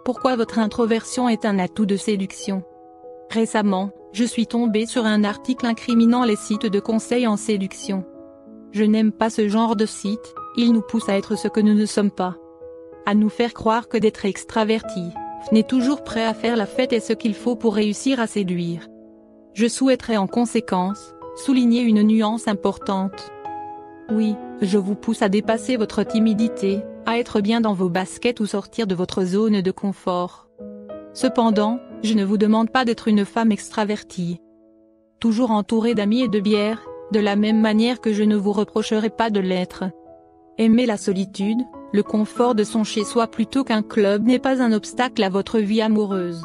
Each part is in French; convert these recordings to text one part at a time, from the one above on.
Pourquoi votre introversion est un atout de séduction? Récemment, je suis tombée sur un article incriminant les sites de conseils en séduction. Je n'aime pas ce genre de site, ils nous poussent à être ce que nous ne sommes pas. À nous faire croire que d'être extraverti, n'est toujours prêt à faire la fête est ce qu'il faut pour réussir à séduire. Je souhaiterais en conséquence, souligner une nuance importante. Oui, je vous pousse à dépasser votre timidité, à être bien dans vos baskets ou sortir de votre zone de confort. Cependant, je ne vous demande pas d'être une femme extravertie. Toujours entourée d'amis et de bière, de la même manière que je ne vous reprocherai pas de l'être. Aimer la solitude, le confort de son chez-soi plutôt qu'un club n'est pas un obstacle à votre vie amoureuse.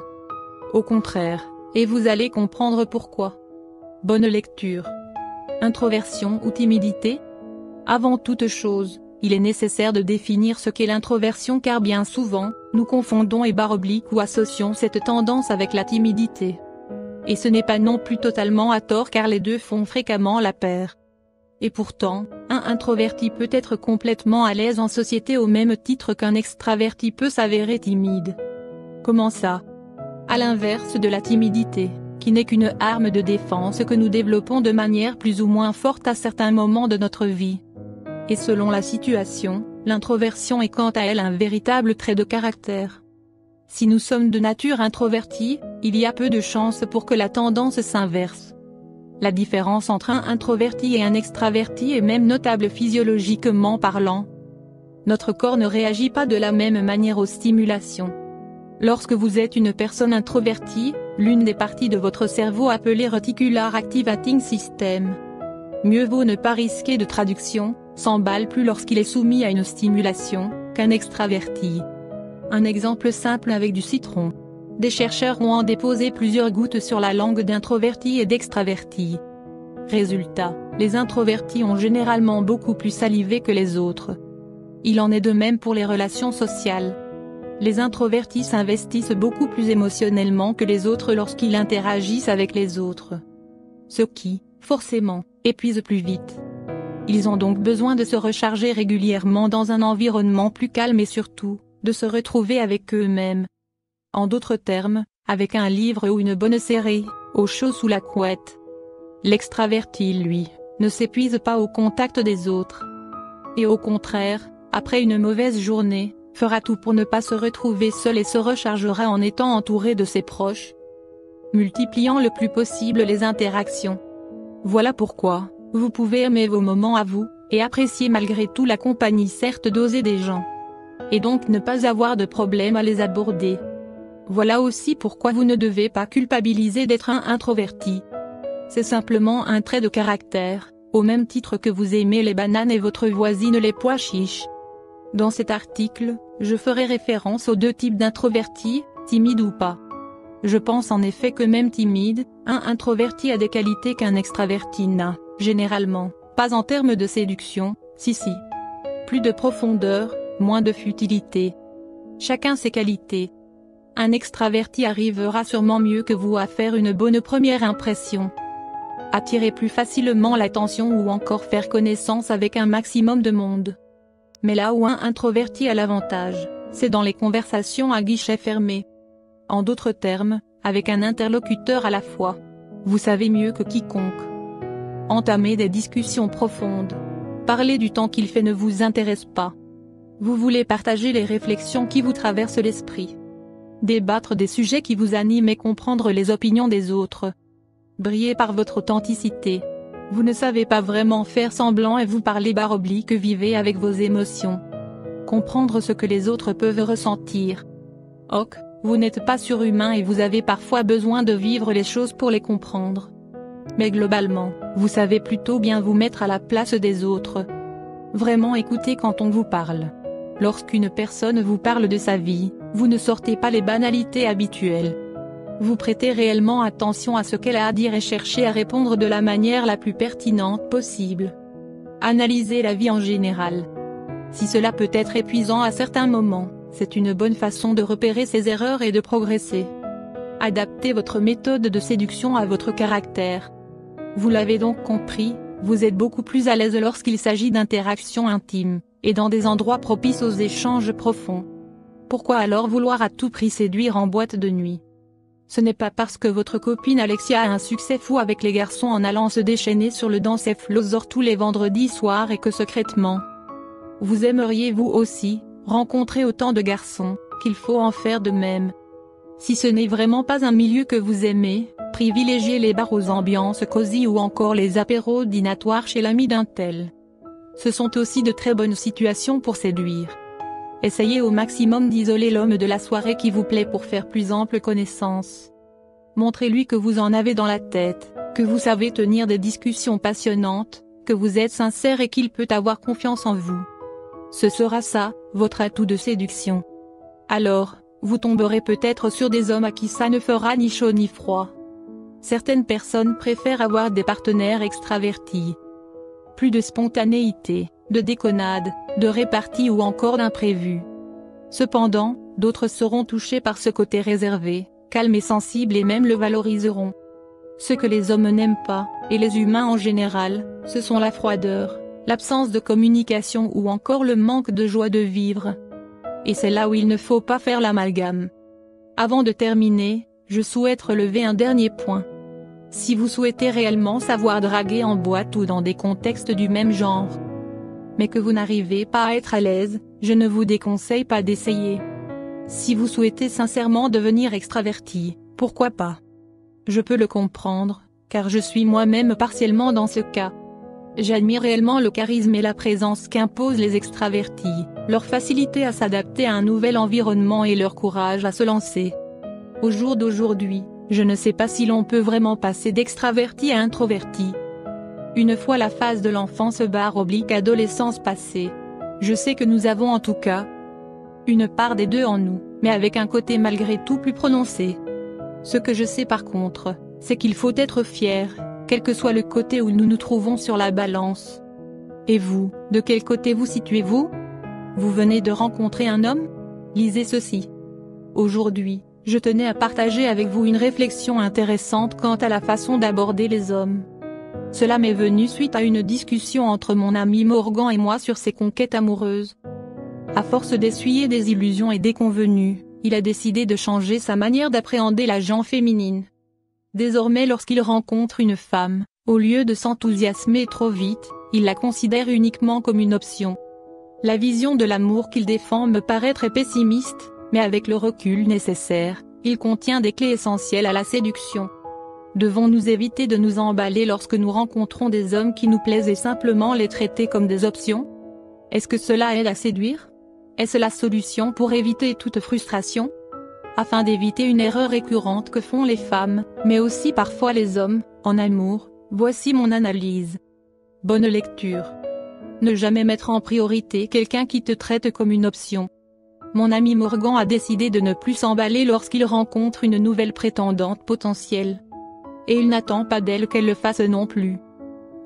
Au contraire, et vous allez comprendre pourquoi. Bonne lecture. Introversion ou timidité? Avant toute chose, il est nécessaire de définir ce qu'est l'introversion car bien souvent, nous confondons ou associons cette tendance avec la timidité. Et ce n'est pas non plus totalement à tort car les deux font fréquemment la paire. Et pourtant, un introverti peut être complètement à l'aise en société au même titre qu'un extraverti peut s'avérer timide. Comment ça? À l'inverse de la timidité, qui n'est qu'une arme de défense que nous développons de manière plus ou moins forte à certains moments de notre vie. Et selon la situation, l'introversion est quant à elle un véritable trait de caractère. Si nous sommes de nature introvertie, il y a peu de chances pour que la tendance s'inverse. La différence entre un introverti et un extraverti est même notable physiologiquement parlant. Notre corps ne réagit pas de la même manière aux stimulations. Lorsque vous êtes une personne introvertie, l'une des parties de votre cerveau appelée Reticular Activating System. Mieux vaut ne pas risquer de traduction, s'emballe plus lorsqu'il est soumis à une stimulation, qu'un extraverti. Un exemple simple avec du citron. Des chercheurs ont en déposé plusieurs gouttes sur la langue d'introvertis et d'extravertis. Résultat, les introvertis ont généralement beaucoup plus salivé que les autres. Il en est de même pour les relations sociales. Les introvertis s'investissent beaucoup plus émotionnellement que les autres lorsqu'ils interagissent avec les autres. Ce qui, forcément, épuise plus vite. Ils ont donc besoin de se recharger régulièrement dans un environnement plus calme et surtout, de se retrouver avec eux-mêmes. En d'autres termes, avec un livre ou une bonne série, au chaud sous la couette. L'extraverti, lui, ne s'épuise pas au contact des autres. Et au contraire, après une mauvaise journée, fera tout pour ne pas se retrouver seul et se rechargera en étant entouré de ses proches, multipliant le plus possible les interactions. Voilà pourquoi, vous pouvez aimer vos moments à vous, et apprécier malgré tout la compagnie certes dosée des gens. Et donc ne pas avoir de problème à les aborder. Voilà aussi pourquoi vous ne devez pas culpabiliser d'être un introverti. C'est simplement un trait de caractère, au même titre que vous aimez les bananes et votre voisine les pois chiches. Dans cet article, je ferai référence aux deux types d'introvertis, timides ou pas. Je pense en effet que même timide, un introverti a des qualités qu'un extraverti n'a, généralement, pas en termes de séduction, si. Plus de profondeur, moins de futilité. Chacun ses qualités. Un extraverti arrivera sûrement mieux que vous à faire une bonne première impression. Attirer plus facilement l'attention ou encore faire connaissance avec un maximum de monde. Mais là où un introverti a l'avantage, c'est dans les conversations à guichet fermé. En d'autres termes, avec un interlocuteur à la fois. Vous savez mieux que quiconque. Entamer des discussions profondes. Parler du temps qu'il fait ne vous intéresse pas. Vous voulez partager les réflexions qui vous traversent l'esprit. Débattre des sujets qui vous animent et comprendre les opinions des autres. Briller par votre authenticité. Vous ne savez pas vraiment faire semblant et vous parlez que vivez avec vos émotions. Comprendre ce que les autres peuvent ressentir. Ok, vous n'êtes pas surhumain et vous avez parfois besoin de vivre les choses pour les comprendre. Mais globalement, vous savez plutôt bien vous mettre à la place des autres. Vraiment écouter quand on vous parle. Lorsqu'une personne vous parle de sa vie, vous ne sortez pas les banalités habituelles. Vous prêtez réellement attention à ce qu'elle a à dire et cherchez à répondre de la manière la plus pertinente possible. Analysez la vie en général. Si cela peut être épuisant à certains moments, c'est une bonne façon de repérer ses erreurs et de progresser. Adaptez votre méthode de séduction à votre caractère. Vous l'avez donc compris, vous êtes beaucoup plus à l'aise lorsqu'il s'agit d'interactions intimes, et dans des endroits propices aux échanges profonds. Pourquoi alors vouloir à tout prix séduire en boîte de nuit? Ce n'est pas parce que votre copine Alexia a un succès fou avec les garçons en allant se déchaîner sur le dance floor tous les vendredis soirs et que secrètement, vous aimeriez vous aussi rencontrer autant de garçons, qu'il faut en faire de même. Si ce n'est vraiment pas un milieu que vous aimez, privilégiez les bars aux ambiances cosy ou encore les apéros dînatoires chez l'ami d'un tel. Ce sont aussi de très bonnes situations pour séduire. Essayez au maximum d'isoler l'homme de la soirée qui vous plaît pour faire plus ample connaissance. Montrez-lui que vous en avez dans la tête, que vous savez tenir des discussions passionnantes, que vous êtes sincère et qu'il peut avoir confiance en vous. Ce sera ça, votre atout de séduction. Alors, vous tomberez peut-être sur des hommes à qui ça ne fera ni chaud ni froid. Certaines personnes préfèrent avoir des partenaires extravertis. Plus de spontanéité, de déconnade, de répartie ou encore d'imprévu. Cependant, d'autres seront touchés par ce côté réservé, calme et sensible et même le valoriseront. Ce que les hommes n'aiment pas, et les humains en général, ce sont la froideur, l'absence de communication ou encore le manque de joie de vivre. Et c'est là où il ne faut pas faire l'amalgame. Avant de terminer, je souhaite relever un dernier point. Si vous souhaitez réellement savoir draguer en boîte ou dans des contextes du même genre, mais que vous n'arrivez pas à être à l'aise, je ne vous déconseille pas d'essayer. Si vous souhaitez sincèrement devenir extraverti, pourquoi pas? Je peux le comprendre, car je suis moi-même partiellement dans ce cas. J'admire réellement le charisme et la présence qu'imposent les extravertis, leur facilité à s'adapter à un nouvel environnement et leur courage à se lancer. Au jour d'aujourd'hui, je ne sais pas si l'on peut vraiment passer d'extraverti à introverti. Une fois la phase de l'enfance / adolescence passée, je sais que nous avons en tout cas une part des deux en nous, mais avec un côté malgré tout plus prononcé. Ce que je sais par contre, c'est qu'il faut être fier, quel que soit le côté où nous nous trouvons sur la balance. Et vous, de quel côté vous situez-vous? Vous venez de rencontrer un homme? Lisez ceci. Aujourd'hui, je tenais à partager avec vous une réflexion intéressante quant à la façon d'aborder les hommes. Cela m'est venu suite à une discussion entre mon ami Morgan et moi sur ses conquêtes amoureuses. À force d'essuyer des illusions et des convenus, il a décidé de changer sa manière d'appréhender la gent féminine. Désormais lorsqu'il rencontre une femme, au lieu de s'enthousiasmer trop vite, il la considère uniquement comme une option. La vision de l'amour qu'il défend me paraît très pessimiste, mais avec le recul nécessaire, il contient des clés essentielles à la séduction. Devons-nous éviter de nous emballer lorsque nous rencontrons des hommes qui nous plaisent et simplement les traiter comme des options? Est-ce que cela aide à séduire? Est-ce la solution pour éviter toute frustration? Afin d'éviter une erreur récurrente que font les femmes, mais aussi parfois les hommes, en amour, voici mon analyse. Bonne lecture. Ne jamais mettre en priorité quelqu'un qui te traite comme une option. Mon ami Morgan a décidé de ne plus s'emballer lorsqu'il rencontre une nouvelle prétendante potentielle. Et il n'attend pas d'elle qu'elle le fasse non plus.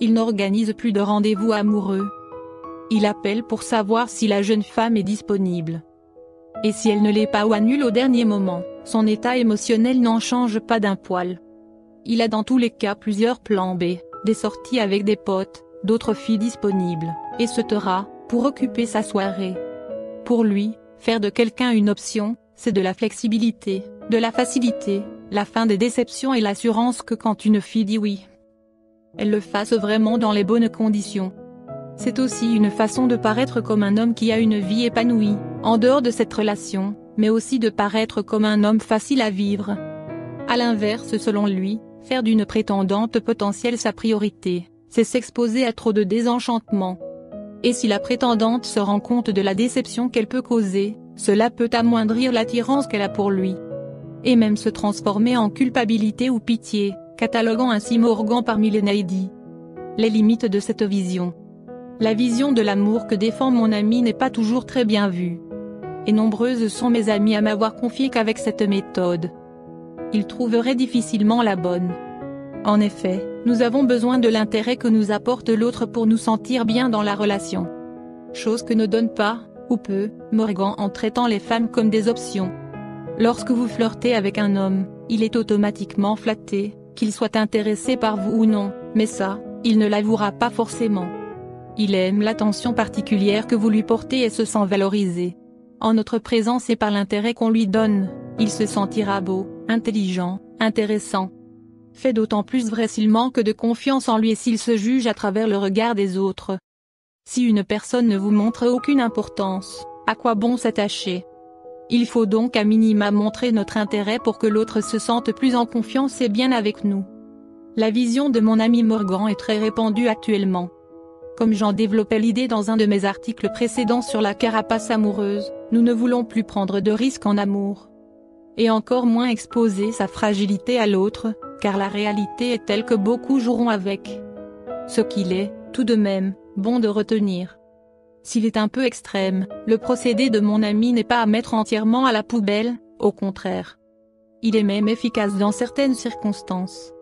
Il n'organise plus de rendez-vous amoureux. Il appelle pour savoir si la jeune femme est disponible. Et si elle ne l'est pas ou annule au dernier moment, son état émotionnel n'en change pas d'un poil. Il a dans tous les cas plusieurs plans B, des sorties avec des potes, d'autres filles disponibles, etc., pour occuper sa soirée. Pour lui, faire de quelqu'un une option, c'est de la flexibilité, de la facilité, la fin des déceptions et l'assurance que quand une fille dit oui, elle le fasse vraiment dans les bonnes conditions. C'est aussi une façon de paraître comme un homme qui a une vie épanouie, en dehors de cette relation, mais aussi de paraître comme un homme facile à vivre. À l'inverse, selon lui, faire d'une prétendante potentielle sa priorité, c'est s'exposer à trop de désenchantement. Et si la prétendante se rend compte de la déception qu'elle peut causer, cela peut amoindrir l'attirance qu'elle a pour lui. Et même se transformer en culpabilité ou pitié, cataloguant ainsi Morgan parmi les naïdis. Les limites de cette vision. La vision de l'amour que défend mon ami n'est pas toujours très bien vue. Et nombreuses sont mes amies à m'avoir confié qu'avec cette méthode, ils trouveraient difficilement la bonne. En effet, nous avons besoin de l'intérêt que nous apporte l'autre pour nous sentir bien dans la relation. Chose que ne donne pas, ou peu, Morgan en traitant les femmes comme des options. Lorsque vous flirtez avec un homme, il est automatiquement flatté, qu'il soit intéressé par vous ou non, mais ça, il ne l'avouera pas forcément. Il aime l'attention particulière que vous lui portez et se sent valorisé. En notre présence et par l'intérêt qu'on lui donne, il se sentira beau, intelligent, intéressant. Fait d'autant plus vrai s'il manque de confiance en lui et s'il se juge à travers le regard des autres. Si une personne ne vous montre aucune importance, à quoi bon s'attacher? Il faut donc à minima montrer notre intérêt pour que l'autre se sente plus en confiance et bien avec nous. La vision de mon ami Morgan est très répandue actuellement. Comme j'en développais l'idée dans un de mes articles précédents sur la carapace amoureuse, nous ne voulons plus prendre de risques en amour. Et encore moins exposer sa fragilité à l'autre, car la réalité est telle que beaucoup joueront avec. Ce qu'il est, tout de même, bon de retenir. S'il est un peu extrême, le procédé de mon ami n'est pas à mettre entièrement à la poubelle, au contraire. Il est même efficace dans certaines circonstances.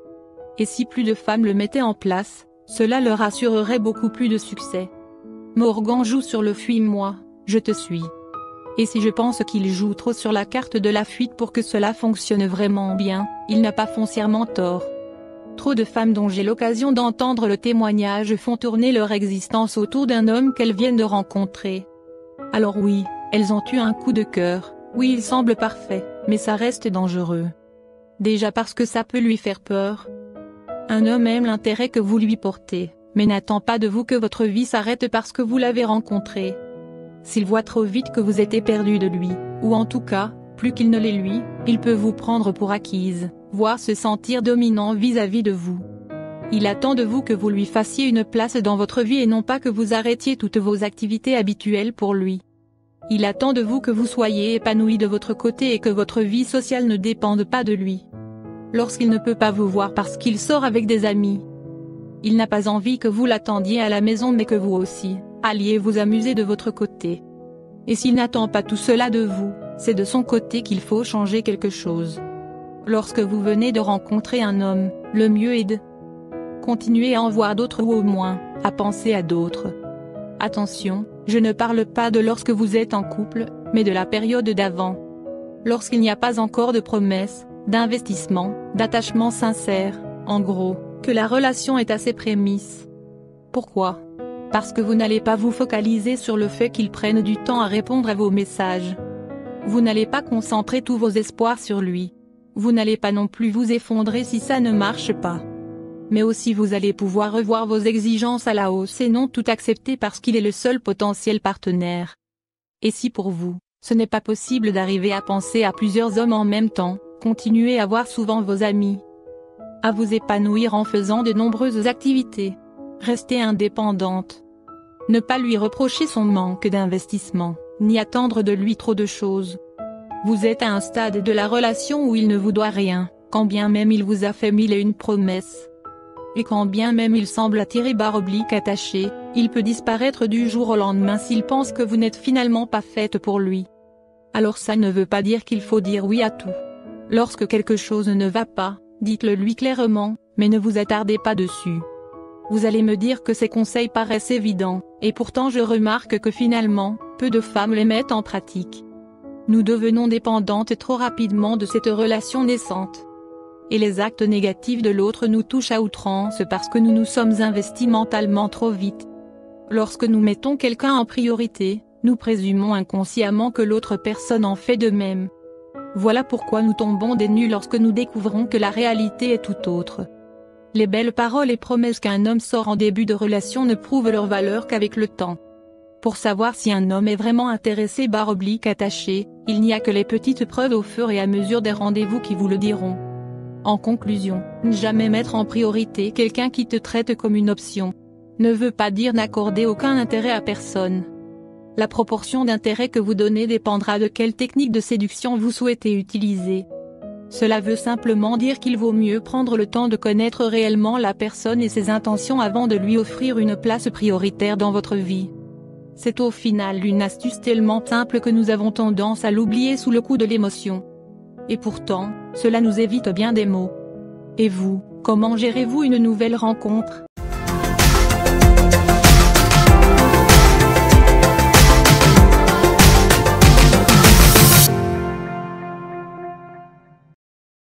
Et si plus de femmes le mettaient en place, cela leur assurerait beaucoup plus de succès. Morgan joue sur le fuis-moi, je te suis. Et si je pense qu'il joue trop sur la carte de la fuite pour que cela fonctionne vraiment bien, il n'a pas foncièrement tort. Trop de femmes dont j'ai l'occasion d'entendre le témoignage font tourner leur existence autour d'un homme qu'elles viennent de rencontrer. Alors oui, elles ont eu un coup de cœur, oui il semble parfait, mais ça reste dangereux. Déjà parce que ça peut lui faire peur. Un homme aime l'intérêt que vous lui portez, mais n'attend pas de vous que votre vie s'arrête parce que vous l'avez rencontré. S'il voit trop vite que vous êtes éperdu de lui, ou en tout cas, plus qu'il ne l'est lui, il peut vous prendre pour acquise, voire se sentir dominant vis-à-vis de vous. Il attend de vous que vous lui fassiez une place dans votre vie et non pas que vous arrêtiez toutes vos activités habituelles pour lui. Il attend de vous que vous soyez épanoui de votre côté et que votre vie sociale ne dépende pas de lui. Lorsqu'il ne peut pas vous voir parce qu'il sort avec des amis, il n'a pas envie que vous l'attendiez à la maison mais que vous aussi, alliez vous amuser de votre côté. Et s'il n'attend pas tout cela de vous, c'est de son côté qu'il faut changer quelque chose. Lorsque vous venez de rencontrer un homme, le mieux est de continuer à en voir d'autres ou au moins, à penser à d'autres. Attention, je ne parle pas de lorsque vous êtes en couple, mais de la période d'avant. Lorsqu'il n'y a pas encore de promesses, d'investissement, d'attachement sincère, en gros, que la relation est à ses prémices. Pourquoi? Parce que vous n'allez pas vous focaliser sur le fait qu'il prenne du temps à répondre à vos messages. Vous n'allez pas concentrer tous vos espoirs sur lui. Vous n'allez pas non plus vous effondrer si ça ne marche pas. Mais aussi vous allez pouvoir revoir vos exigences à la hausse et non tout accepter parce qu'il est le seul potentiel partenaire. Et si pour vous, ce n'est pas possible d'arriver à penser à plusieurs hommes en même temps, continuez à voir souvent vos amis. À vous épanouir en faisant de nombreuses activités. Restez indépendante. Ne pas lui reprocher son manque d'investissement, ni attendre de lui trop de choses. Vous êtes à un stade de la relation où il ne vous doit rien, quand bien même il vous a fait mille et une promesses. Et quand bien même il semble attaché, il peut disparaître du jour au lendemain s'il pense que vous n'êtes finalement pas faite pour lui. Alors ça ne veut pas dire qu'il faut dire oui à tout. Lorsque quelque chose ne va pas, dites-le lui clairement, mais ne vous attardez pas dessus. Vous allez me dire que ces conseils paraissent évidents, et pourtant je remarque que finalement, peu de femmes les mettent en pratique. Nous devenons dépendantes trop rapidement de cette relation naissante. Et les actes négatifs de l'autre nous touchent à outrance parce que nous nous sommes investis mentalement trop vite. Lorsque nous mettons quelqu'un en priorité, nous présumons inconsciemment que l'autre personne en fait de même. Voilà pourquoi nous tombons des nues lorsque nous découvrons que la réalité est tout autre. Les belles paroles et promesses qu'un homme sort en début de relation ne prouvent leur valeur qu'avec le temps. Pour savoir si un homme est vraiment intéressé / attaché, il n'y a que les petites preuves au fur et à mesure des rendez-vous qui vous le diront. En conclusion, ne jamais mettre en priorité quelqu'un qui te traite comme une option ne veut pas dire n'accorder aucun intérêt à personne. La proportion d'intérêt que vous donnez dépendra de quelle technique de séduction vous souhaitez utiliser. Cela veut simplement dire qu'il vaut mieux prendre le temps de connaître réellement la personne et ses intentions avant de lui offrir une place prioritaire dans votre vie. C'est au final une astuce tellement simple que nous avons tendance à l'oublier sous le coup de l'émotion. Et pourtant, cela nous évite bien des maux. Et vous, comment gérez-vous une nouvelle rencontre?